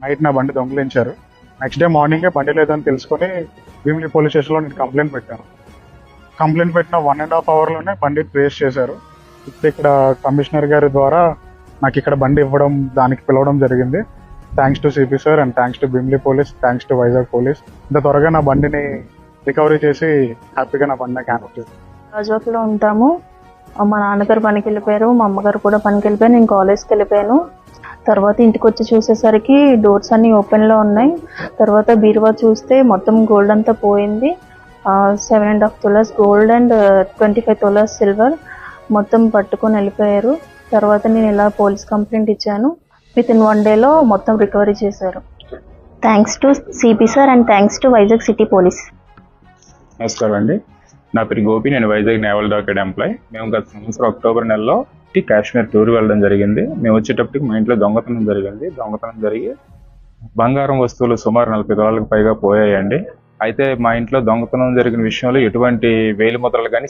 Night నా బండి దొంగిలించారు. Next day మార్నింగే బండి లేదని తెలుసుకొని భీమిలి పోలీస్ స్టేషన్లో నేను కంప్లైంట్ పెట్టాను. కంప్లైంట్ పెట్టిన 1.5 అవర్లోనే బండి ట్రేస్ చేశారు. ఇప్పుడు ఇక్కడ కమిషనర్ గారి ద్వారా నాకు ఇక్కడ బండి ఇవ్వడం, దానికి పిలవడం జరిగింది. Thanks to CP sir and thanks to Bheemili police, thanks to Vizag police. ఇంత త్వరగా నా బండిని రికవరీ చేసి హ్యాపీగా నా బండిని హ్యాండ్ ఓవర్ చేశారు. రాజోక్లో ఉంటాము. మా నాన్నగారు పనికి వెళ్ళిపోయారు, మా అమ్మగారు కూడా పనికి వెళ్ళిపోయారు, నేను కాలేజ్కి వెళ్ళిపోయాను. తర్వాత ఇంటికి వచ్చి చూసేసరికి డోర్స్ అన్నీ ఓపెన్లో ఉన్నాయి. తర్వాత బీరువా చూస్తే మొత్తం గోల్డ్ అంతా పోయింది. 7.5 tolas gold and 25 tolas silver మొత్తం పట్టుకొని వెళ్ళిపోయారు. తర్వాత నేను ఇలా పోలీస్ కంప్లైంట్ ఇచ్చాను. విత్ ఇన్ 1 డేలో మొత్తం రికవరీ చేశారు. Thanks to CP sir and thanks to Vizag city police. నమస్కారం అండి, నా పేరు గోపి, నేను వైజాగ్ నేవల్ డాకెట్ ఎంప్లాయ్. మేము గత సంవత్సరం అక్టోబర్ నెలలో కాశ్మీర్ టూర్ వెళ్ళడం జరిగింది. మేము వచ్చేటప్పటికి మా ఇంట్లో దొంగతనం జరిగి బంగారం వస్తువులు సుమారు 40 తులాలకు పైగా పోయాయండి. అయితే మా ఇంట్లో దొంగతనం జరిగిన విషయంలో ఎటువంటి వేలిముద్రలు కానీ